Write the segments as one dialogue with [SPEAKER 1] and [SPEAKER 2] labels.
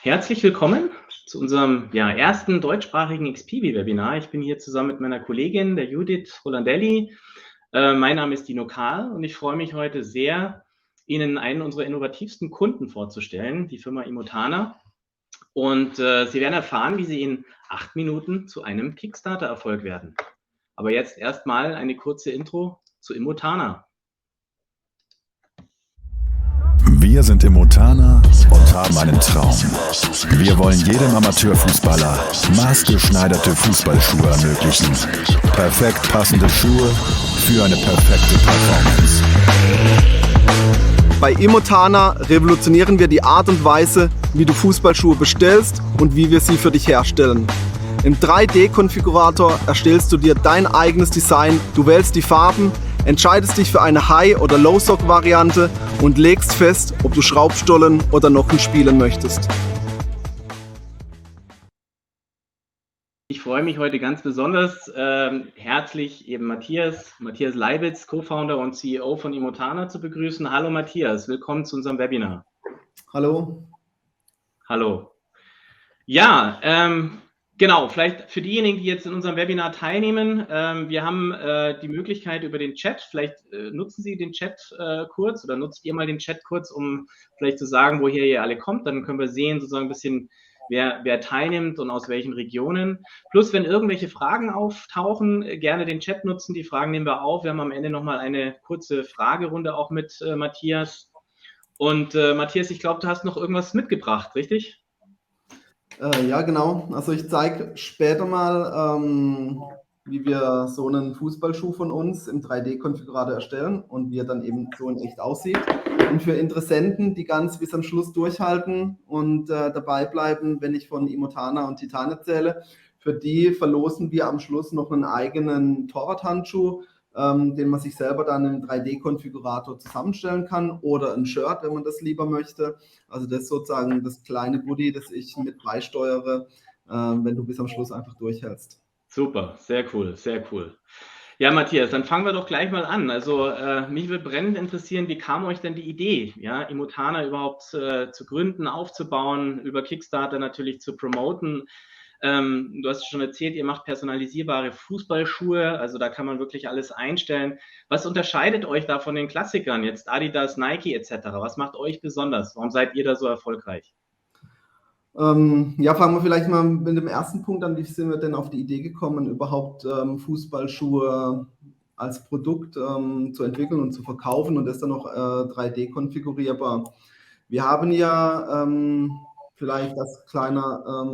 [SPEAKER 1] Herzlich willkommen zu unserem ersten deutschsprachigen XPV-Webinar. Ich bin hier zusammen mit meiner Kollegin, der Judith Rolandelli. Mein Name ist Dino Kahl und ich freue mich heute sehr, Ihnen einen unserer innovativsten Kunden vorzustellen, die Firma Imotana. Und Sie werden erfahren, wie Sie in 8 Minuten zu einem Kickstarter-Erfolg werden. Aber jetzt erstmal eine kurze Intro zu Imotana.
[SPEAKER 2] Wir sind Imotana und haben einen Traum. Wir wollen jedem Amateurfußballer maßgeschneiderte Fußballschuhe ermöglichen. Perfekt passende Schuhe für eine perfekte Performance.
[SPEAKER 3] Bei Imotana revolutionieren wir die Art und Weise, wie du Fußballschuhe bestellst und wie wir sie für dich herstellen. Im 3D-Konfigurator erstellst du dir dein eigenes Design, du wählst die Farben, entscheidest dich für eine High- oder Low-Sock-Variante und legst fest, ob du Schraubstollen oder Nocken spielen möchtest.
[SPEAKER 1] Ich freue mich heute ganz besonders herzlich eben Matthias Leibitz, Co-Founder und CEO von Imotana zu begrüßen. Hallo Matthias, willkommen zu unserem Webinar.
[SPEAKER 3] Hallo.
[SPEAKER 1] Hallo. Ja, genau, vielleicht für diejenigen, die jetzt in unserem Webinar teilnehmen, wir haben die Möglichkeit über den Chat, vielleicht nutzen Sie den Chat kurz oder nutzt ihr mal den Chat kurz, um vielleicht zu sagen, woher ihr alle kommt, dann können wir sehen sozusagen ein bisschen, wer teilnimmt und aus welchen Regionen. Plus, wenn irgendwelche Fragen auftauchen, gerne den Chat nutzen, die Fragen nehmen wir auf. Wir haben am Ende nochmal eine kurze Fragerunde auch mit Matthias. Und Matthias, ich glaube, du hast noch irgendwas mitgebracht, richtig?
[SPEAKER 3] Ja, genau. Also ich zeige später mal, wie wir so einen Fußballschuh von uns im 3D-Konfigurator erstellen und wie er dann eben so in echt aussieht. Und für Interessenten, die ganz bis am Schluss durchhalten und dabei bleiben, wenn ich von Imotana und Titan erzähle, für die verlosen wir am Schluss noch einen eigenen Torwarthandschuh, den man sich selber dann im 3D-Konfigurator zusammenstellen kann, oder ein Shirt, wenn man das lieber möchte. Also das ist sozusagen das kleine Goodie, das ich mit beisteuere, wenn du bis am Schluss einfach durchhältst.
[SPEAKER 1] Super, sehr cool, sehr cool. Ja, Matthias, dann fangen wir doch gleich mal an. Also mich würde brennend interessieren, wie kam euch denn die Idee, ja, Imotana überhaupt zu gründen, aufzubauen, über Kickstarter natürlich zu promoten? Du hast schon erzählt, ihr macht personalisierbare Fußballschuhe, also da kann man wirklich alles einstellen. Was unterscheidet euch da von den Klassikern, jetzt Adidas, Nike etc.? Was macht euch besonders? Warum seid ihr da so erfolgreich?
[SPEAKER 3] Ja, fangen wir vielleicht mal mit dem ersten Punkt an. Wie sind wir denn auf die Idee gekommen, überhaupt Fußballschuhe als Produkt zu entwickeln und zu verkaufen und das dann noch 3D konfigurierbar? Wir haben ja vielleicht als kleiner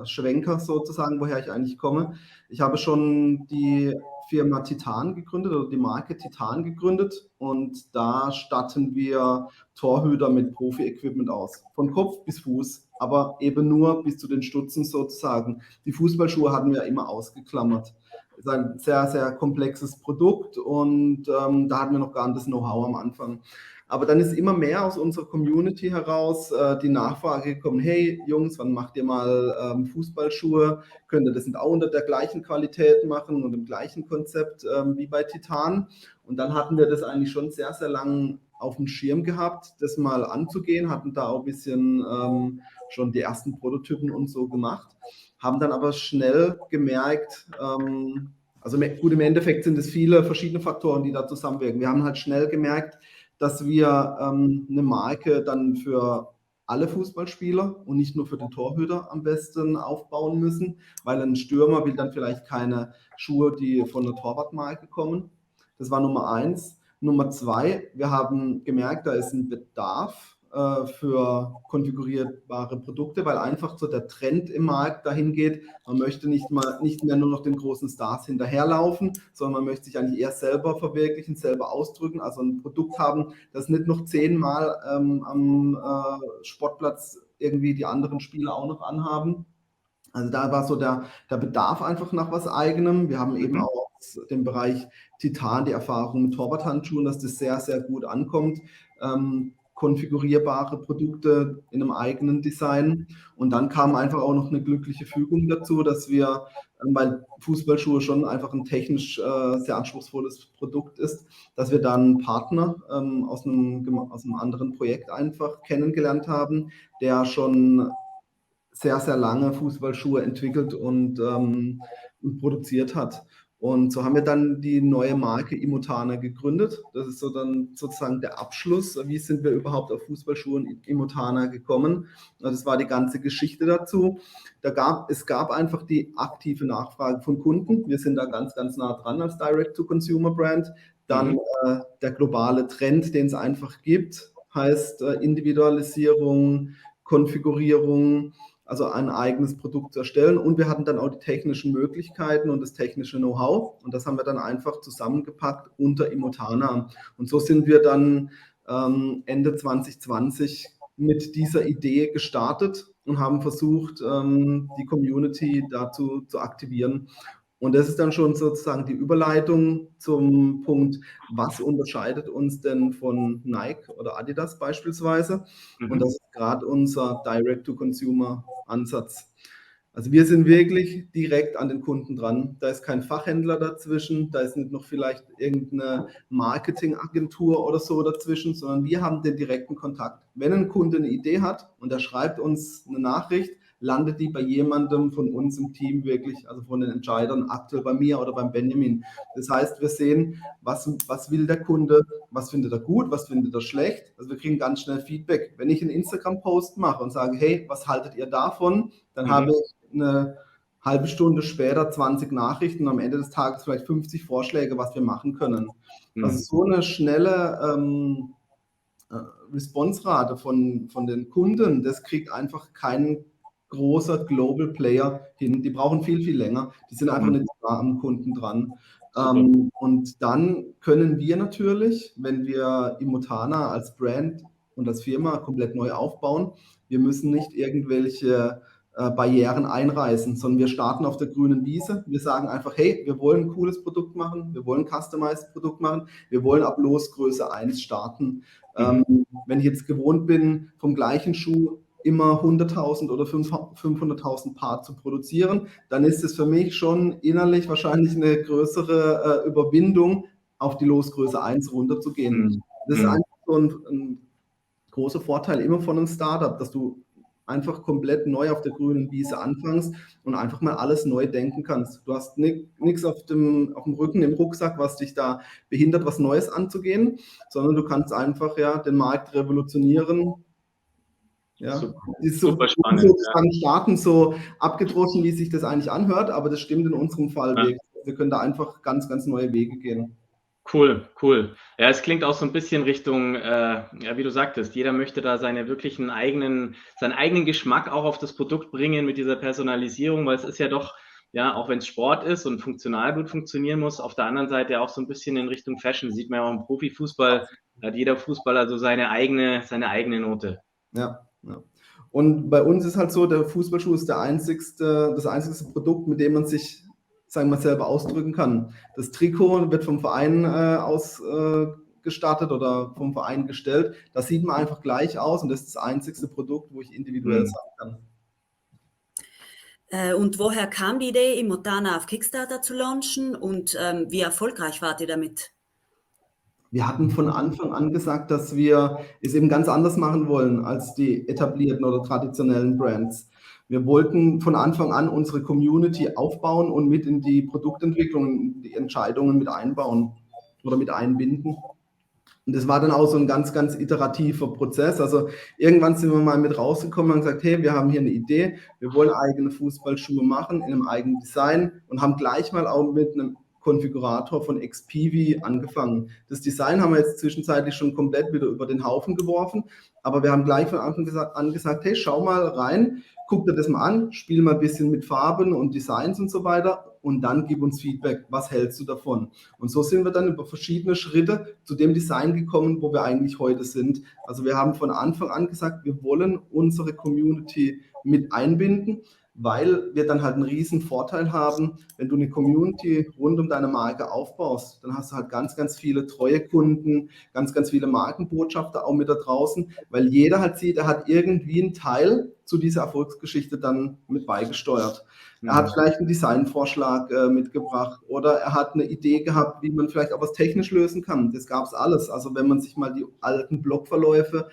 [SPEAKER 3] Schwenker sozusagen, woher ich eigentlich komme. Ich habe schon die Firma Titan gegründet oder die Marke Titan gegründet und da statten wir Torhüter mit Profi-Equipment aus. Von Kopf bis Fuß, aber eben nur bis zu den Stutzen sozusagen. Die Fußballschuhe hatten wir immer ausgeklammert. Das ist ein sehr, sehr komplexes Produkt und da hatten wir noch gar nicht das Know-how am Anfang. Aber dann ist immer mehr aus unserer Community heraus die Nachfrage gekommen, hey Jungs, wann macht ihr mal Fußballschuhe? Könnt ihr das auch unter der gleichen Qualität machen und im gleichen Konzept wie bei Titan? Und dann hatten wir das eigentlich schon sehr, sehr lang auf dem Schirm gehabt, das mal anzugehen, hatten da auch ein bisschen schon die ersten Prototypen und so gemacht, haben dann aber schnell gemerkt, also gut, im Endeffekt sind es viele verschiedene Faktoren, die da zusammenwirken. Wir haben halt schnell gemerkt, dass wir eine Marke dann für alle Fußballspieler und nicht nur für den Torhüter am besten aufbauen müssen, weil ein Stürmer will dann vielleicht keine Schuhe, die von einer Torwartmarke kommen. Das war Nummer 1. Nummer 2, wir haben gemerkt, da ist ein Bedarf für konfigurierbare Produkte, weil einfach so der Trend im Markt dahin geht, man möchte nicht mehr nur noch den großen Stars hinterherlaufen, sondern man möchte sich eigentlich eher selber verwirklichen, selber ausdrücken, also ein Produkt haben, das nicht noch 10-mal am Sportplatz irgendwie die anderen Spieler auch noch anhaben. Also da war so der Bedarf einfach nach was Eigenem. Wir haben eben auch aus dem Bereich Titan die Erfahrung mit Torwarthandschuhen, dass das sehr, sehr gut ankommt. konfigurierbare Produkte in einem eigenen Design. Und dann kam einfach auch noch eine glückliche Fügung dazu, dass wir, weil Fußballschuhe schon einfach ein technisch sehr anspruchsvolles Produkt ist, dass wir dann einen Partner aus einem anderen Projekt einfach kennengelernt haben, der schon sehr, sehr lange Fußballschuhe entwickelt und produziert hat. Und so haben wir dann die neue Marke Imotana gegründet. Das ist so dann sozusagen der Abschluss. Wie sind wir überhaupt auf Fußballschuhe und Imotana gekommen? Das war die ganze Geschichte dazu. Es gab einfach die aktive Nachfrage von Kunden. Wir sind da ganz, ganz nah dran als Direct-to-Consumer-Brand. Dann der globale Trend, den es einfach gibt, heißt Individualisierung, Konfigurierung, also ein eigenes Produkt zu erstellen. Und wir hatten dann auch die technischen Möglichkeiten und das technische Know-how. Und das haben wir dann einfach zusammengepackt unter Imotana. Und so sind wir dann Ende 2020 mit dieser Idee gestartet und haben versucht, die Community dazu zu aktivieren. Und das ist dann schon sozusagen die Überleitung zum Punkt, was unterscheidet uns denn von Nike oder Adidas beispielsweise? Und das ist gerade unser Direct-to-Consumer-Ansatz. Also wir sind wirklich direkt an den Kunden dran. Da ist kein Fachhändler dazwischen, da ist nicht noch vielleicht irgendeine Marketingagentur oder so dazwischen, sondern wir haben den direkten Kontakt. Wenn ein Kunde eine Idee hat und er schreibt uns eine Nachricht, landet die bei jemandem von uns im Team wirklich, also von den Entscheidern, aktuell bei mir oder beim Benjamin. Das heißt, wir sehen, was will der Kunde, was findet er gut, was findet er schlecht. Also wir kriegen ganz schnell Feedback. Wenn ich einen Instagram-Post mache und sage, hey, was haltet ihr davon? Dann habe ich eine halbe Stunde später 20 Nachrichten und am Ende des Tages vielleicht 50 Vorschläge, was wir machen können. Also so eine schnelle Response-Rate von den Kunden, das kriegt einfach kein großer Global Player hin. Die brauchen viel, viel länger. Die sind einfach nicht nah am Kunden dran. Und dann können wir natürlich, wenn wir Imotana als Brand und als Firma komplett neu aufbauen, wir müssen nicht irgendwelche Barrieren einreißen, sondern wir starten auf der grünen Wiese. Wir sagen einfach, hey, wir wollen ein cooles Produkt machen, wir wollen ein customized Produkt machen, wir wollen ab Losgröße 1 starten. Wenn ich jetzt gewohnt bin, vom gleichen Schuh immer 100.000 oder 500.000 Paar zu produzieren, dann ist es für mich schon innerlich wahrscheinlich eine größere Überwindung, auf die Losgröße 1 runterzugehen. Das ist einfach so ein großer Vorteil immer von einem Startup, dass du einfach komplett neu auf der grünen Wiese anfängst und einfach mal alles neu denken kannst. Du hast nichts auf dem Rücken, im Rucksack, was dich da behindert, was Neues anzugehen, sondern du kannst einfach den Markt revolutionieren. Ja, ist
[SPEAKER 1] super spannend.
[SPEAKER 3] Starten so abgedroschen, wie sich das eigentlich anhört, aber das stimmt in unserem Fall wirklich. Wir können da einfach ganz, ganz neue Wege gehen.
[SPEAKER 1] Cool. Ja, es klingt auch so ein bisschen Richtung, wie du sagtest, jeder möchte da seinen eigenen Geschmack auch auf das Produkt bringen mit dieser Personalisierung, weil es ist ja doch, ja, auch wenn es Sport ist und funktional gut funktionieren muss, auf der anderen Seite auch so ein bisschen in Richtung Fashion, sieht man ja auch im Profifußball, da hat jeder Fußballer so seine eigene Note.
[SPEAKER 3] Ja. Und bei uns ist halt so, der Fußballschuh ist das einzigste Produkt, mit dem man sich, sagen wir mal, selber ausdrücken kann. Das Trikot wird vom Verein ausgestattet oder vom Verein gestellt. Das sieht man einfach gleich aus und das ist das einzigste Produkt, wo ich individuell sein
[SPEAKER 4] kann. Und woher kam die Idee, Imotana auf Kickstarter zu launchen und wie erfolgreich wart ihr damit?
[SPEAKER 3] Wir hatten von Anfang an gesagt, dass wir es eben ganz anders machen wollen als die etablierten oder traditionellen Brands. Wir wollten von Anfang an unsere Community aufbauen und mit in die Produktentwicklung, die Entscheidungen mit einbauen oder mit einbinden. Und das war dann auch so ein ganz, ganz iterativer Prozess. Also irgendwann sind wir mal mit rausgekommen und haben gesagt, hey, wir haben hier eine Idee, wir wollen eigene Fußballschuhe machen in einem eigenen Design und haben gleich mal auch mit einem Konfigurator von XPV angefangen. Das Design haben wir jetzt zwischenzeitlich schon komplett wieder über den Haufen geworfen, aber wir haben gleich von Anfang an gesagt, hey, schau mal rein, guck dir das mal an, spiel mal ein bisschen mit Farben und Designs und so weiter und dann gib uns Feedback, was hältst du davon? Und so sind wir dann über verschiedene Schritte zu dem Design gekommen, wo wir eigentlich heute sind. Also wir haben von Anfang an gesagt, wir wollen unsere Community mit einbinden, weil wir dann halt einen riesen Vorteil haben, wenn du eine Community rund um deine Marke aufbaust, dann hast du halt ganz, ganz viele treue Kunden, ganz, ganz viele Markenbotschafter auch mit da draußen, weil jeder halt sieht, er hat irgendwie einen Teil zu dieser Erfolgsgeschichte dann mit beigesteuert. Er hat vielleicht einen Designvorschlag mitgebracht oder er hat eine Idee gehabt, wie man vielleicht auch was technisch lösen kann. Das gab es alles. Also wenn man sich mal die alten Blogverläufe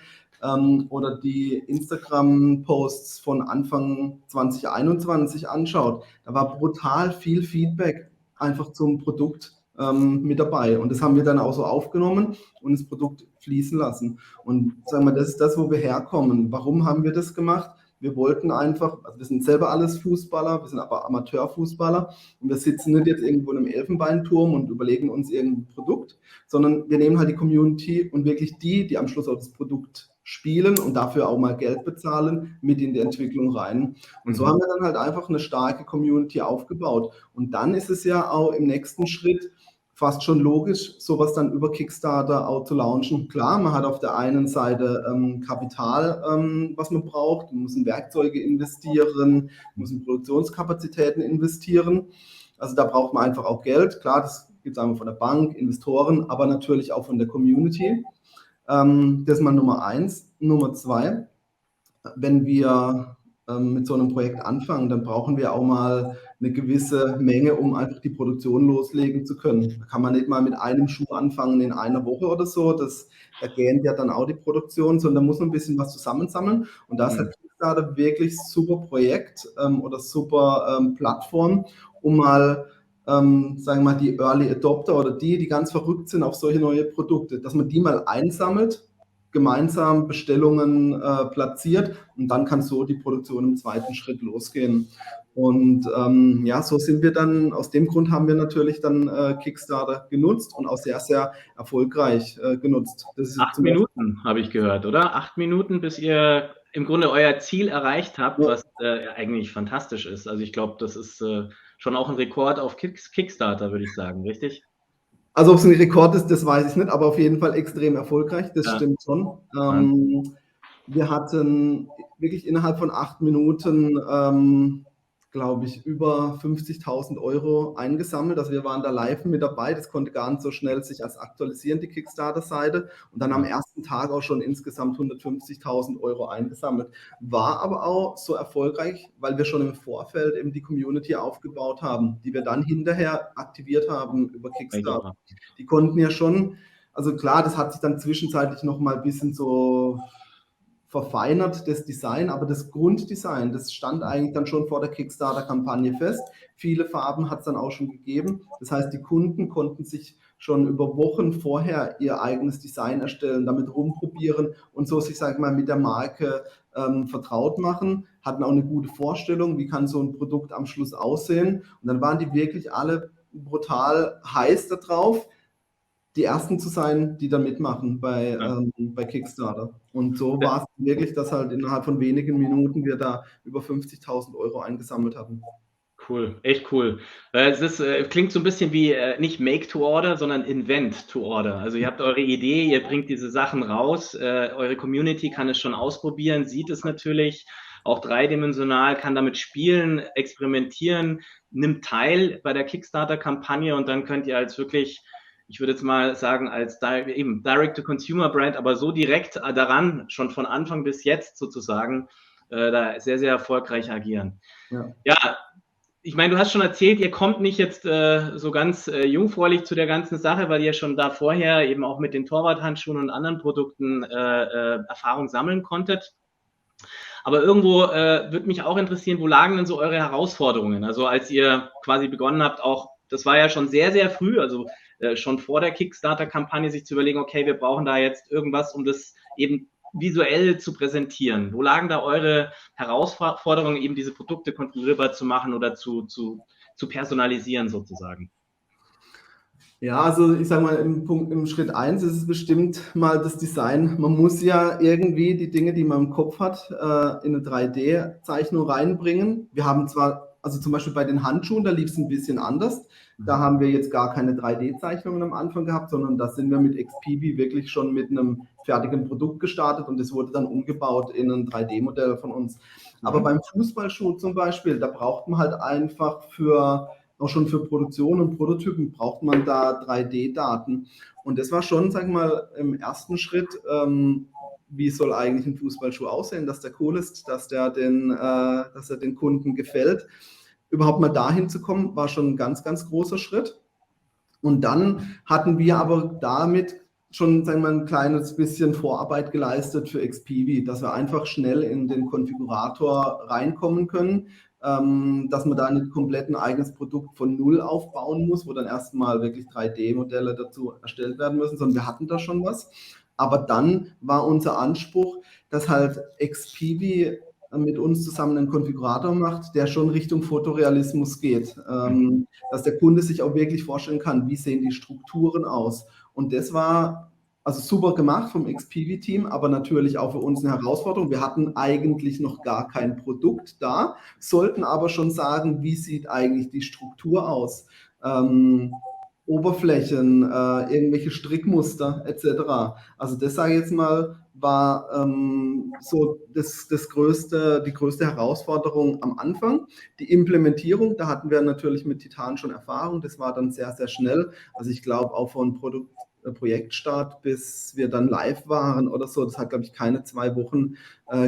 [SPEAKER 3] oder die Instagram-Posts von Anfang 2021 anschaut, da war brutal viel Feedback einfach zum Produkt mit dabei. Und das haben wir dann auch so aufgenommen und das Produkt fließen lassen. Und sagen wir, das ist das, wo wir herkommen. Warum haben wir das gemacht? Wir wollten einfach, also wir sind selber alles Fußballer, wir sind aber Amateurfußballer und wir sitzen nicht jetzt irgendwo in einem Elfenbeinturm und überlegen uns irgendein Produkt, sondern wir nehmen halt die Community und wirklich die am Schluss auch das Produkt spielen und dafür auch mal Geld bezahlen, mit in die Entwicklung rein. Und so haben wir dann halt einfach eine starke Community aufgebaut. Und dann ist es ja auch im nächsten Schritt fast schon logisch, sowas dann über Kickstarter auch zu launchen. Klar, man hat auf der einen Seite Kapital, was man braucht, man muss in Werkzeuge investieren, muss in Produktionskapazitäten investieren. Also da braucht man einfach auch Geld. Klar, das gibt es einfach von der Bank, Investoren, aber natürlich auch von der Community. Das ist mal Nummer 1. Nummer 2, wenn wir mit so einem Projekt anfangen, dann brauchen wir auch mal eine gewisse Menge, um einfach die Produktion loslegen zu können. Da kann man nicht mal mit einem Schuh anfangen in einer Woche oder so. Da gähnt ja dann auch die Produktion, sondern da muss man ein bisschen was zusammensammeln. Und da ist halt Kickstarter wirklich super Projekt oder super Plattform, um mal sagen wir mal, die Early Adopter oder die ganz verrückt sind auf solche neue Produkte, dass man die mal einsammelt, gemeinsam Bestellungen platziert und dann kann so die Produktion im zweiten Schritt losgehen. Und ja, so sind wir dann, aus dem Grund haben wir natürlich dann Kickstarter genutzt und auch sehr, sehr erfolgreich genutzt.
[SPEAKER 1] Das ist 8 Minuten, habe ich gehört, oder? 8 Minuten, bis ihr im Grunde euer Ziel erreicht habt, ja, was eigentlich fantastisch ist. Also ich glaube, das ist schon auch ein Rekord auf Kickstarter, würde ich sagen, richtig?
[SPEAKER 3] Also ob es ein Rekord ist, das weiß ich nicht, aber auf jeden Fall extrem erfolgreich, das stimmt schon. Wir hatten wirklich innerhalb von 8 Minuten, glaube ich, über 50.000 € eingesammelt. Also wir waren da live mit dabei, das konnte gar nicht so schnell sich als aktualisieren, die Kickstarter-Seite. Und dann am ersten Tag auch schon insgesamt 150.000 € eingesammelt. War aber auch so erfolgreich, weil wir schon im Vorfeld eben die Community aufgebaut haben, die wir dann hinterher aktiviert haben über Kickstarter. Die konnten ja schon, also klar, das hat sich dann zwischenzeitlich noch mal ein bisschen so verfeinert, das Design, aber das Grunddesign, das stand eigentlich dann schon vor der Kickstarter-Kampagne fest. Viele Farben hat es dann auch schon gegeben. Das heißt, die Kunden konnten sich schon über Wochen vorher ihr eigenes Design erstellen, damit rumprobieren und so sich, sag ich mal, mit der Marke vertraut machen, hatten auch eine gute Vorstellung, wie kann so ein Produkt am Schluss aussehen. Und dann waren die wirklich alle brutal heiß darauf, die Ersten zu sein, die da mitmachen bei Kickstarter. Und so war es wirklich, dass halt innerhalb von wenigen Minuten wir da über 50.000 € eingesammelt hatten.
[SPEAKER 1] Cool, echt cool. Es klingt so ein bisschen wie nicht Make to Order, sondern Invent to Order. Also ihr habt eure Idee, ihr bringt diese Sachen raus, eure Community kann es schon ausprobieren, sieht es natürlich, auch dreidimensional, kann damit spielen, experimentieren, nimmt teil bei der Kickstarter-Kampagne und dann könnt ihr als wirklich, ich würde jetzt mal sagen, als eben Direct-to-Consumer-Brand, aber so direkt daran, schon von Anfang bis jetzt sozusagen, da sehr, sehr erfolgreich agieren. Ja, ich meine, du hast schon erzählt, ihr kommt nicht jetzt so ganz jungfräulich zu der ganzen Sache, weil ihr schon da vorher eben auch mit den Torwarthandschuhen und anderen Produkten Erfahrung sammeln konntet. Aber irgendwo würde mich auch interessieren, wo lagen denn so eure Herausforderungen? Also als ihr quasi begonnen habt, auch, das war ja schon sehr, sehr früh, also schon vor der Kickstarter-Kampagne sich zu überlegen, okay, wir brauchen da jetzt irgendwas, um das eben visuell zu präsentieren. Wo lagen da eure Herausforderungen, eben diese Produkte konfigurierbar zu machen oder zu personalisieren sozusagen?
[SPEAKER 3] Ja, also ich sage mal, im Schritt 1 ist es bestimmt mal das Design. Man muss ja irgendwie die Dinge, die man im Kopf hat, in eine 3D-Zeichnung reinbringen. Wir haben zwar, also zum Beispiel bei den Handschuhen, da lief es ein bisschen anders. Da haben wir jetzt gar keine 3D-Zeichnungen am Anfang gehabt, sondern da sind wir mit XPB wirklich schon mit einem fertigen Produkt gestartet und das wurde dann umgebaut in ein 3D-Modell von uns. Aber beim Fußballschuh zum Beispiel, da braucht man halt einfach auch schon für Produktion und Prototypen braucht man da 3D-Daten. Und das war schon, sag ich mal, im ersten Schritt, wie soll eigentlich ein Fußballschuh aussehen, dass der cool ist, dass er den Kunden gefällt. Überhaupt mal dahin zu kommen, war schon ein ganz, ganz großer Schritt. Und dann hatten wir aber damit schon, sagen wir mal, ein kleines bisschen Vorarbeit geleistet für XPV, dass wir einfach schnell in den Konfigurator reinkommen können, dass man da nicht komplett ein eigenes Produkt von Null aufbauen muss, wo dann erstmal wirklich 3D-Modelle dazu erstellt werden müssen, sondern wir hatten da schon was. Aber dann war unser Anspruch, dass halt XPV mit uns zusammen einen Konfigurator macht, der schon Richtung Fotorealismus geht, dass der Kunde sich auch wirklich vorstellen kann, wie sehen die Strukturen aus. Und das war also super gemacht vom XPV-Team, aber natürlich auch für uns eine Herausforderung. Wir hatten eigentlich noch gar kein Produkt da, sollten aber schon sagen, wie sieht eigentlich die Struktur aus. Oberflächen, irgendwelche Strickmuster etc. Also das, sage ich jetzt mal, war so die größte Herausforderung am Anfang. Die Implementierung, da hatten wir natürlich mit Titan schon Erfahrung, das war dann sehr, sehr schnell. Also ich glaube auch von Projektstart, bis wir dann live waren oder so, das hat, glaube ich, keine 2 Wochen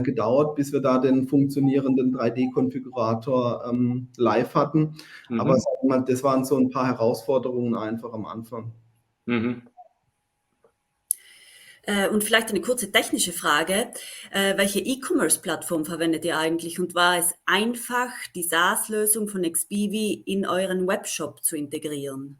[SPEAKER 3] gedauert, bis wir da den funktionierenden 3D-Konfigurator live hatten. Aber sag mal, das waren so ein paar Herausforderungen einfach am Anfang.
[SPEAKER 4] Und vielleicht eine kurze technische Frage. Welche E-Commerce-Plattform verwendet ihr eigentlich und war es einfach, die SaaS-Lösung von XPV in euren Webshop zu integrieren?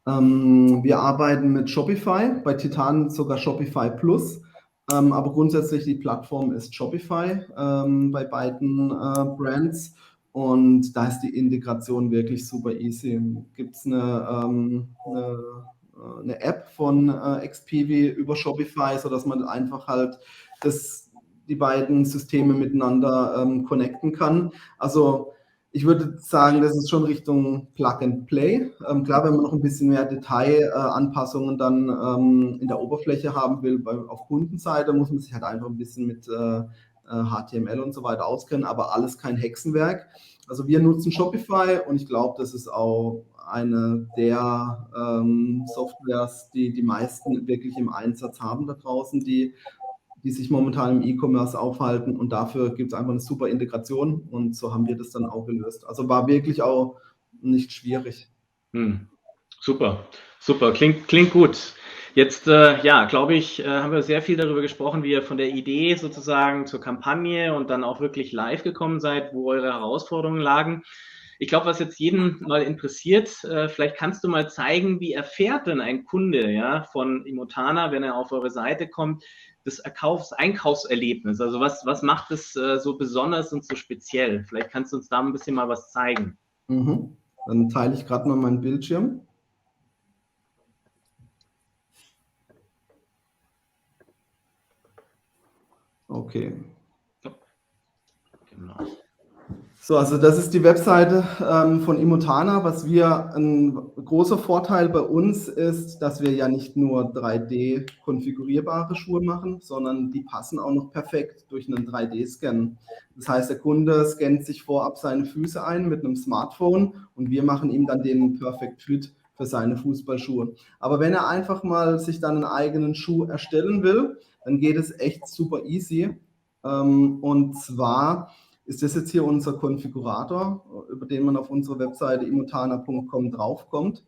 [SPEAKER 3] Wir arbeiten mit Shopify, bei Titan sogar Shopify Plus, aber grundsätzlich die Plattform ist Shopify bei beiden Brands und da ist die Integration wirklich super easy. Gibt es eine App von XPV über Shopify, sodass man einfach halt die beiden Systeme miteinander connecten kann. Also ich würde sagen, das ist schon Richtung Plug and Play. Klar, wenn man noch ein bisschen mehr Detailanpassungen dann in der Oberfläche haben will, auf Kundenseite muss man sich halt einfach ein bisschen mit HTML und so weiter auskennen, aber alles kein Hexenwerk. Also wir nutzen Shopify und ich glaube, das ist auch eine der Softwares, die meisten wirklich im Einsatz haben da draußen, die sich momentan im E-Commerce aufhalten und dafür gibt es einfach eine super Integration und so haben wir das dann auch gelöst. Also war wirklich auch nicht schwierig.
[SPEAKER 1] Super, super, klingt gut. Jetzt, glaube ich, haben wir sehr viel darüber gesprochen, wie ihr von der Idee sozusagen zur Kampagne und dann auch wirklich live gekommen seid, wo eure Herausforderungen lagen. Ich glaube, was jetzt jeden mal interessiert, vielleicht kannst du mal zeigen, wie erfährt denn ein Kunde von Imotana, wenn er auf eure Seite kommt, das Einkaufserlebnis? Also was macht es so besonders und so speziell? Vielleicht kannst du uns da ein bisschen mal was zeigen.
[SPEAKER 3] Dann teile ich gerade mal meinen Bildschirm. Okay. Genau. So, also das ist die Webseite von Imotana. Ein großer Vorteil bei uns ist, dass wir ja nicht nur 3D konfigurierbare Schuhe machen, sondern die passen auch noch perfekt durch einen 3D-Scan. Das heißt, der Kunde scannt sich vorab seine Füße ein mit einem Smartphone und wir machen ihm dann den Perfect Fit für seine Fußballschuhe. Aber wenn er einfach mal sich dann einen eigenen Schuh erstellen will, dann geht es echt super easy. Und zwar ist das jetzt hier unser Konfigurator, über den man auf unsere Webseite imotana.com draufkommt.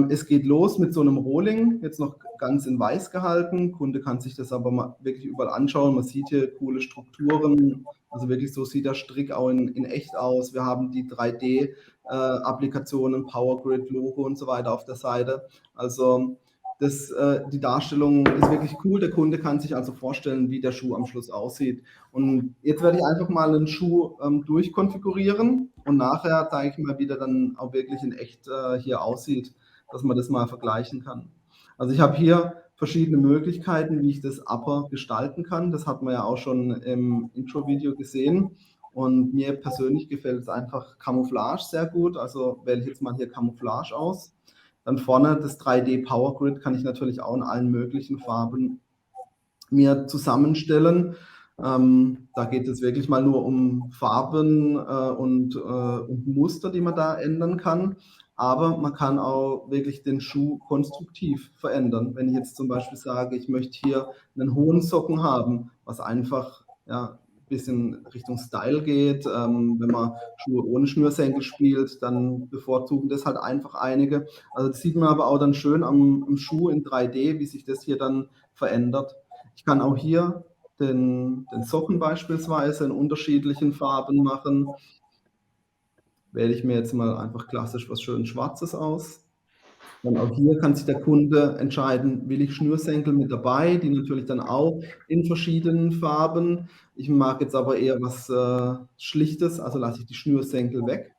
[SPEAKER 3] Es geht los mit so einem Rohling, jetzt noch ganz in weiß gehalten. Der Kunde kann sich das aber mal wirklich überall anschauen. Man sieht hier coole Strukturen, also wirklich so sieht der Strick auch in echt aus. Wir haben die 3D-Applikationen, Powergrid, Logo und so weiter auf der Seite. Also die Darstellung ist wirklich cool. Der Kunde kann sich also vorstellen, wie der Schuh am Schluss aussieht. Und jetzt werde ich einfach mal einen Schuh durchkonfigurieren und nachher zeige ich mal, wie der dann auch wirklich in echt hier aussieht, dass man das mal vergleichen kann. Also ich habe hier verschiedene Möglichkeiten, wie ich das Upper gestalten kann. Das hat man ja auch schon im Intro-Video gesehen. Und mir persönlich gefällt es einfach Camouflage sehr gut. Also wähle ich jetzt mal hier Camouflage aus. Dann vorne das 3D Power Grid kann ich natürlich auch in allen möglichen Farben mir zusammenstellen. Da geht es wirklich mal nur um Farben und Muster, die man da ändern kann. Aber man kann auch wirklich den Schuh konstruktiv verändern. Wenn ich jetzt zum Beispiel sage, ich möchte hier einen hohen Socken haben, was einfach ein bisschen Richtung Style geht. Wenn man Schuhe ohne Schnürsenkel spielt, dann bevorzugen das halt einfach einige. Also das sieht man aber auch dann schön am Schuh in 3D, wie sich das hier dann verändert. Ich kann auch hier den Socken beispielsweise in unterschiedlichen Farben machen. Wähle ich mir jetzt mal einfach klassisch was schön Schwarzes aus. Dann auch hier kann sich der Kunde entscheiden, will ich Schnürsenkel mit dabei, die natürlich dann auch in verschiedenen Farben. Ich mag jetzt aber eher was Schlichtes, also lasse ich die Schnürsenkel weg.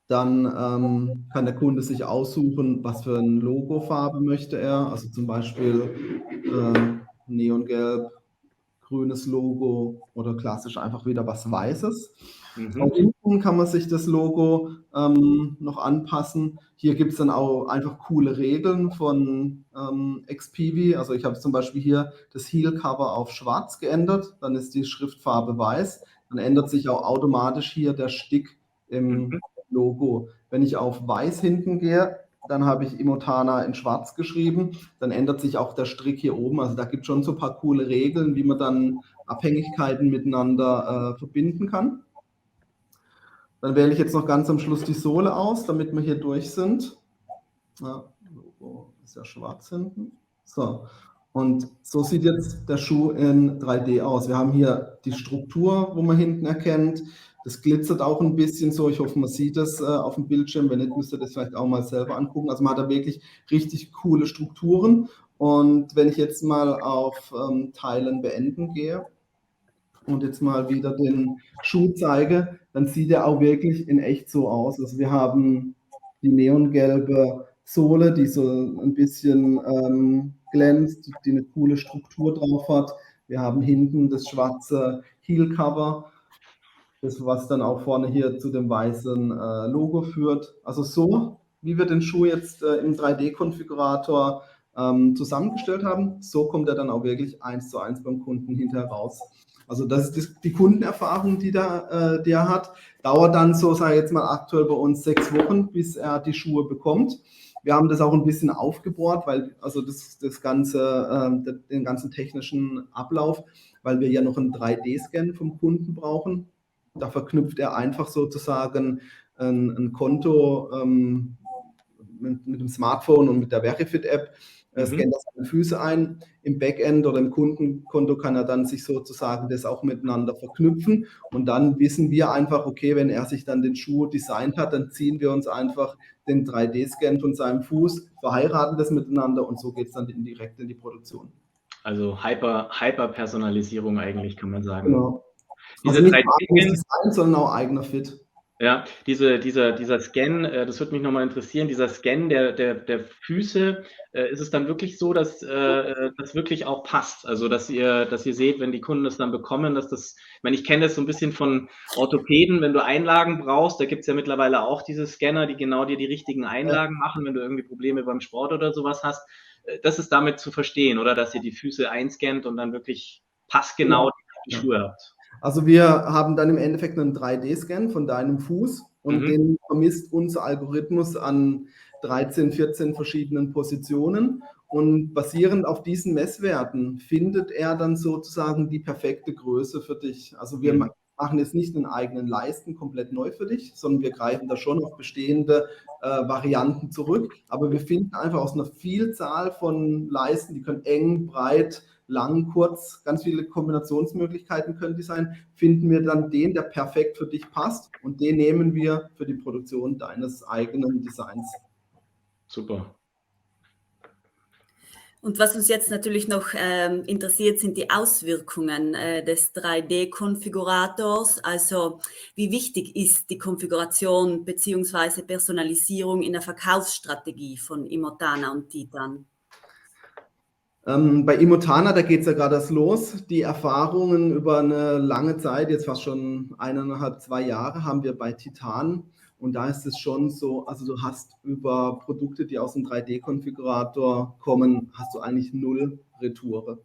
[SPEAKER 3] Dann kann der Kunde sich aussuchen, was für eine Logofarbe möchte er. Also zum Beispiel Neongelb, grünes Logo oder klassisch einfach wieder was Weißes. Auch hinten kann man sich das Logo noch anpassen. Hier gibt es dann auch einfach coole Regeln von XPV. Also ich habe zum Beispiel hier das Heel-Cover auf schwarz geändert, dann ist die Schriftfarbe weiß. Dann ändert sich auch automatisch hier der Stick im Logo. Wenn ich auf weiß hinten gehe, dann habe ich Imotana in schwarz geschrieben, dann ändert sich auch der Strick hier oben. Also da gibt es schon so ein paar coole Regeln, wie man dann Abhängigkeiten miteinander verbinden kann. Dann wähle ich jetzt noch ganz am Schluss die Sohle aus, damit wir hier durch sind. Ja, Logo ist ja schwarz hinten. So, und so sieht jetzt der Schuh in 3D aus. Wir haben hier die Struktur, wo man hinten erkennt. Das glitzert auch ein bisschen so. Ich hoffe, man sieht das auf dem Bildschirm. Wenn nicht, müsst ihr das vielleicht auch mal selber angucken. Also man hat da wirklich richtig coole Strukturen. Und wenn ich jetzt mal auf Teilen beenden gehe und jetzt mal wieder den Schuh zeige, dann sieht er auch wirklich in echt so aus. Also wir haben die neongelbe Sohle, die so ein bisschen glänzt, die eine coole Struktur drauf hat. Wir haben hinten das schwarze Heel-Cover, das was dann auch vorne hier zu dem weißen Logo führt. Also so, wie wir den Schuh jetzt im 3D-Konfigurator zusammengestellt haben, so kommt er dann auch wirklich 1:1 beim Kunden hinterher raus. Also das ist die Kundenerfahrung, die er hat. Dauert dann so, sage ich jetzt mal aktuell bei uns 6 Wochen, bis er die Schuhe bekommt. Wir haben das auch ein bisschen aufgebohrt, weil also den ganzen technischen Ablauf, weil wir ja noch einen 3D-Scan vom Kunden brauchen. Da verknüpft er einfach sozusagen ein Konto mit dem Smartphone und mit der Verifit-App, scannt das seine Füße ein. Im Backend oder im Kundenkonto kann er dann sich sozusagen das auch miteinander verknüpfen. Und dann wissen wir einfach, okay, wenn er sich dann den Schuh designt hat, dann ziehen wir uns einfach den 3D-Scan von seinem Fuß, verheiraten das miteinander und so geht es dann direkt in die Produktion.
[SPEAKER 1] Also Hyper-Personalisierung eigentlich, kann man sagen.
[SPEAKER 3] Genau. Also nicht nur eigenes Design, sondern auch eigener Fit.
[SPEAKER 1] Ja, dieser Scan, das würde mich nochmal interessieren, dieser Scan der Füße, ist es dann wirklich so, dass das wirklich auch passt? Also, dass ihr seht, wenn die Kunden das dann bekommen, dass das, ich meine, ich kenne das so ein bisschen von Orthopäden, wenn du Einlagen brauchst, da gibt es ja mittlerweile auch diese Scanner, die genau dir die richtigen Einlagen machen, wenn du irgendwie Probleme beim Sport oder sowas hast. Das ist damit zu verstehen, oder? Dass ihr die Füße einscannt und dann wirklich passgenau die Schuhe habt.
[SPEAKER 3] Also wir haben dann im Endeffekt einen 3D-Scan von deinem Fuß und den vermisst unser Algorithmus an 13, 14 verschiedenen Positionen und basierend auf diesen Messwerten findet er dann sozusagen die perfekte Größe für dich. Also wir machen jetzt nicht einen eigenen Leisten komplett neu für dich, sondern wir greifen da schon auf bestehende Varianten zurück, aber wir finden einfach aus einer Vielzahl von Leisten, die können eng, breit, lang, kurz, ganz viele Kombinationsmöglichkeiten können die sein, finden wir dann den, der perfekt für dich passt und den nehmen wir für die Produktion deines eigenen Designs.
[SPEAKER 1] Super.
[SPEAKER 4] Und was uns jetzt natürlich noch interessiert, sind die Auswirkungen des 3D-Konfigurators. Also wie wichtig ist die Konfiguration bzw. Personalisierung in der Verkaufsstrategie von Imotana und Titan?
[SPEAKER 3] Bei Imotana, da geht es ja gerade erst los. Die Erfahrungen über eine lange Zeit, jetzt fast schon 1,5, 2 Jahre, haben wir bei Titan. Und da ist es schon so, also du hast über Produkte, die aus dem 3D-Konfigurator kommen, hast du eigentlich 0 Retoure.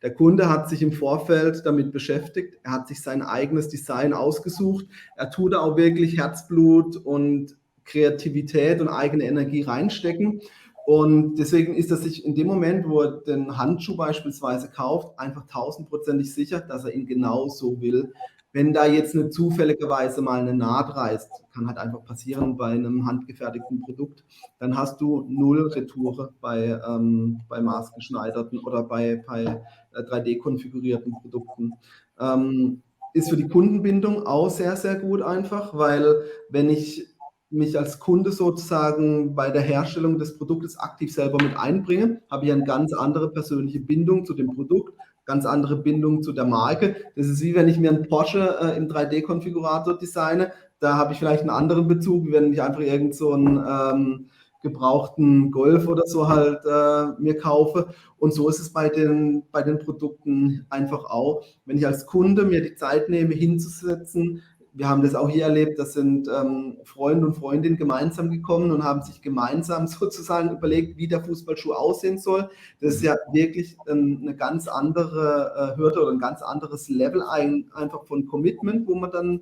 [SPEAKER 3] Der Kunde hat sich im Vorfeld damit beschäftigt, er hat sich sein eigenes Design ausgesucht, er tut da auch wirklich Herzblut und Kreativität und eigene Energie reinstecken. Und deswegen ist er sich in dem Moment, wo er den Handschuh beispielsweise kauft, einfach 1000%ig sicher, dass er ihn genau so will. Wenn da jetzt nicht zufälligerweise mal eine Naht reißt, kann halt einfach passieren bei einem handgefertigten Produkt, dann hast du 0 Retoure bei maßgeschneiderten oder bei 3D-konfigurierten Produkten. Ist für die Kundenbindung auch sehr, sehr gut einfach, weil wenn ich mich als Kunde sozusagen bei der Herstellung des Produktes aktiv selber mit einbringe, habe ich eine ganz andere persönliche Bindung zu dem Produkt, ganz andere Bindung zu der Marke. Das ist wie wenn ich mir einen Porsche im 3D-Konfigurator designe, da habe ich vielleicht einen anderen Bezug, wie wenn ich einfach irgend so einen gebrauchten Golf oder so halt mir kaufe. Und so ist es bei den Produkten einfach auch. Wenn ich als Kunde mir die Zeit nehme, hinzusetzen, wir haben das auch hier erlebt, das sind Freunde und Freundinnen gemeinsam gekommen und haben sich gemeinsam sozusagen überlegt, wie der Fußballschuh aussehen soll. Das ist ja wirklich eine ganz andere Hürde oder ein ganz anderes Level einfach von Commitment, wo man dann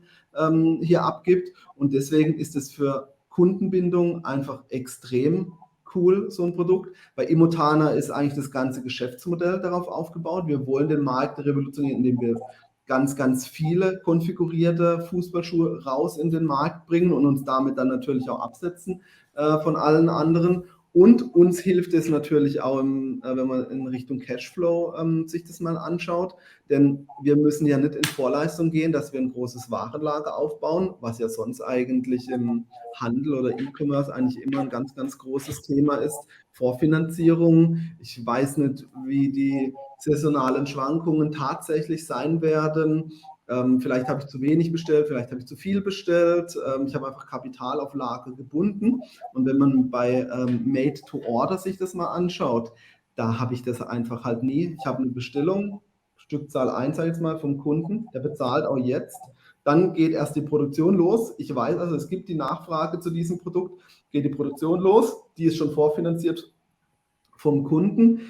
[SPEAKER 3] hier abgibt. Und deswegen ist es für Kundenbindung einfach extrem cool, so ein Produkt. Bei Imotana ist eigentlich das ganze Geschäftsmodell darauf aufgebaut. Wir wollen den Markt revolutionieren, indem wir ganz, ganz viele konfigurierte Fußballschuhe raus in den Markt bringen und uns damit dann natürlich auch absetzen von allen anderen. Und uns hilft es natürlich auch, wenn man in Richtung Cashflow sich das mal anschaut, denn wir müssen ja nicht in Vorleistung gehen, dass wir ein großes Warenlager aufbauen, was ja sonst eigentlich im Handel oder E-Commerce eigentlich immer ein ganz, ganz großes Thema ist. Vorfinanzierung, ich weiß nicht, wie die saisonalen Schwankungen tatsächlich sein werden. Vielleicht habe ich zu wenig bestellt, vielleicht habe ich zu viel bestellt. Ich habe einfach Kapital auf Lager gebunden. Und wenn man bei Made to Order sich das mal anschaut, da habe ich das einfach halt nie. Ich habe eine Bestellung, Stückzahl 1, sag ich jetzt mal, vom Kunden, der bezahlt auch jetzt. Dann geht erst die Produktion los. Ich weiß also, es gibt die Nachfrage zu diesem Produkt, geht die Produktion los, die ist schon vorfinanziert vom Kunden.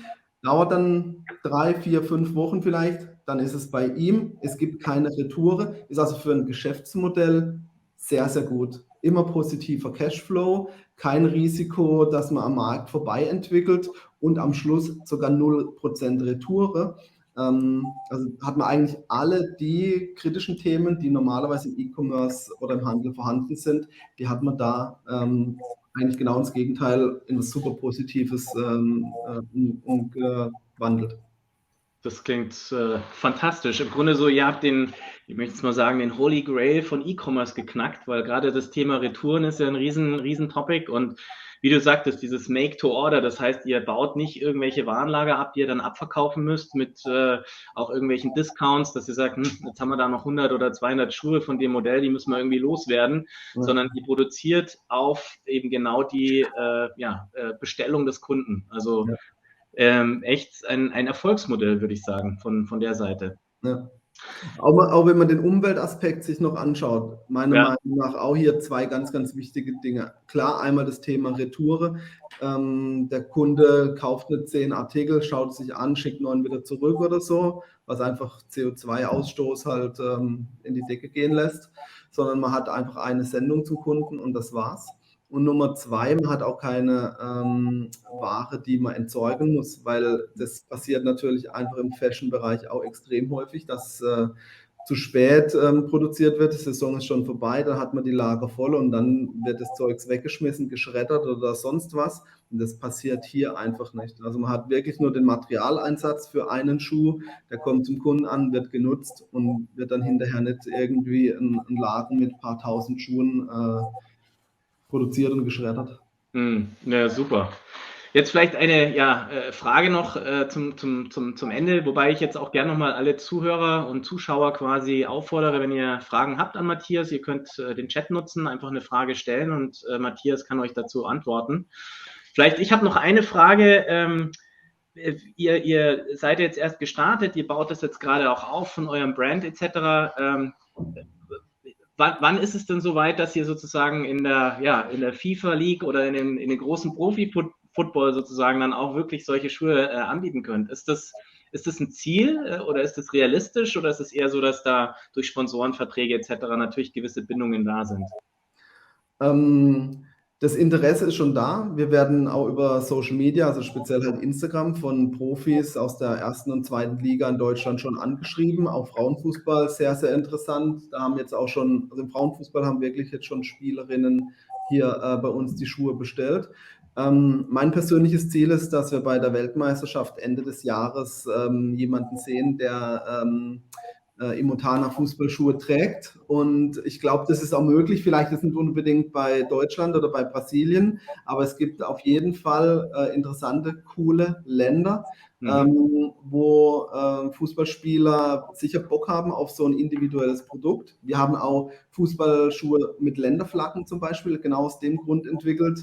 [SPEAKER 3] Dauert dann 3, 4, 5 Wochen vielleicht, dann ist es bei ihm. Es gibt keine Retoure, ist also für ein Geschäftsmodell sehr, sehr gut. Immer positiver Cashflow, kein Risiko, dass man am Markt vorbei entwickelt und am Schluss sogar 0% Retoure. Also hat man eigentlich alle die kritischen Themen, die normalerweise im E-Commerce oder im Handel vorhanden sind, die hat man da eigentlich genau ins Gegenteil, in was super Positives umgewandelt.
[SPEAKER 1] Das klingt fantastisch. Im Grunde so, ihr habt ich möchte es mal sagen, den Holy Grail von E-Commerce geknackt, weil gerade das Thema Retouren ist ja ein riesen Topic und wie du sagtest, dieses Make to Order, das heißt, ihr baut nicht irgendwelche Warenlager ab, die ihr dann abverkaufen müsst mit auch irgendwelchen Discounts, dass ihr sagt, jetzt haben wir da noch 100 oder 200 Schuhe von dem Modell, die müssen wir irgendwie loswerden, sondern die produziert auf eben genau die Bestellung des Kunden. Also echt ein Erfolgsmodell, würde ich sagen, von der Seite.
[SPEAKER 3] Ja. Auch wenn man den Umweltaspekt sich noch anschaut, meiner Meinung nach auch hier 2 ganz, ganz wichtige Dinge. Klar, einmal das Thema Retoure. Der Kunde kauft nicht 10 Artikel, schaut es sich an, schickt 9 wieder zurück oder so, was einfach CO2-Ausstoß halt in die Decke gehen lässt, sondern man hat einfach eine Sendung zum Kunden und das war's. Und Nummer 2, man hat auch keine Ware, die man entsorgen muss, weil das passiert natürlich einfach im Fashion-Bereich auch extrem häufig, dass zu spät produziert wird, die Saison ist schon vorbei, dann hat man die Lager voll und dann wird das Zeugs weggeschmissen, geschreddert oder sonst was. Und das passiert hier einfach nicht. Also man hat wirklich nur den Materialeinsatz für einen Schuh, der kommt zum Kunden an, wird genutzt und wird dann hinterher nicht irgendwie ein Laden mit ein paar tausend Schuhen produziert und geschreddert.
[SPEAKER 1] Ja, super. Jetzt vielleicht eine Frage noch zum Ende, wobei ich jetzt auch gerne nochmal alle Zuhörer und Zuschauer quasi auffordere, wenn ihr Fragen habt an Matthias, ihr könnt den Chat nutzen, einfach eine Frage stellen und Matthias kann euch dazu antworten. Vielleicht, ich habe noch eine Frage. ihr seid jetzt erst gestartet, ihr baut das jetzt gerade auch auf von eurem Brand etc. Wann ist es denn soweit, dass ihr sozusagen in der FIFA League oder in den großen Profi-Football sozusagen dann auch wirklich solche Schuhe anbieten könnt? Ist das ein Ziel oder ist das realistisch oder ist es eher so, dass da durch Sponsorenverträge etc. natürlich gewisse Bindungen da sind?
[SPEAKER 3] Das Interesse ist schon da. Wir werden auch über Social Media, also speziell halt Instagram, von Profis aus der ersten und zweiten Liga in Deutschland schon angeschrieben. Auch Frauenfußball sehr, sehr interessant. Da haben jetzt auch schon, also im Frauenfußball haben wirklich jetzt schon Spielerinnen hier bei uns die Schuhe bestellt. Mein persönliches Ziel ist, dass wir bei der Weltmeisterschaft Ende des Jahres jemanden sehen, der Immotana Fußballschuhe trägt. Und ich glaube, das ist auch möglich. Vielleicht ist es nicht unbedingt bei Deutschland oder bei Brasilien, aber es gibt auf jeden Fall interessante, coole Länder, wo Fußballspieler sicher Bock haben auf so ein individuelles Produkt. Wir haben auch Fußballschuhe mit Länderflaggen zum Beispiel, genau aus dem Grund entwickelt.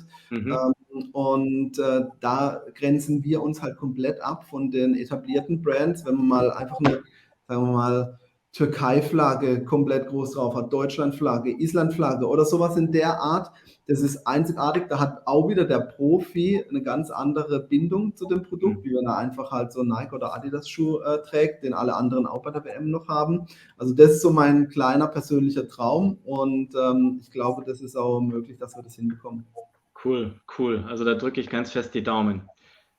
[SPEAKER 3] Und da grenzen wir uns halt komplett ab von den etablierten Brands. Wenn man mal einfach eine, sagen wir mal, Türkei-Flagge komplett groß drauf hat, Deutschland-Flagge, Island-Flagge oder sowas in der Art. Das ist einzigartig. Da hat auch wieder der Profi eine ganz andere Bindung zu dem Produkt, wie wenn er einfach halt so einen Nike- oder Adidas-Schuh trägt, den alle anderen auch bei der WM noch haben. Also das ist so mein kleiner persönlicher Traum und ich glaube, das ist auch möglich, dass wir das hinbekommen.
[SPEAKER 1] Cool. Also da drücke ich ganz fest die Daumen.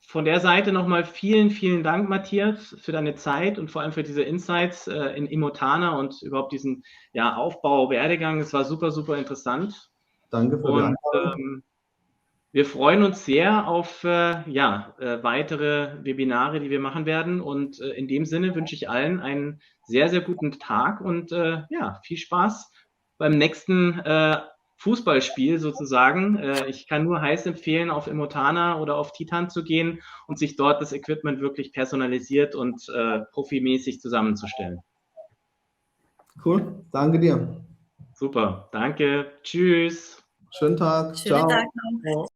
[SPEAKER 1] Von der Seite nochmal vielen, vielen Dank, Matthias, für deine Zeit und vor allem für diese Insights in Immotana und überhaupt diesen Aufbau, Werdegang. Es war super, super interessant.
[SPEAKER 3] Danke für die Einladung.
[SPEAKER 1] Wir freuen uns sehr auf weitere Webinare, die wir machen werden. Und in dem Sinne wünsche ich allen einen sehr, sehr guten Tag und viel Spaß beim nächsten Fußballspiel sozusagen. Ich kann nur heiß empfehlen, auf Immotana oder auf Titan zu gehen und sich dort das Equipment wirklich personalisiert und profimäßig zusammenzustellen.
[SPEAKER 3] Cool, danke dir.
[SPEAKER 1] Super, danke, tschüss.
[SPEAKER 3] Schönen Tag,
[SPEAKER 4] Schönen
[SPEAKER 3] ciao.
[SPEAKER 4] Tag noch.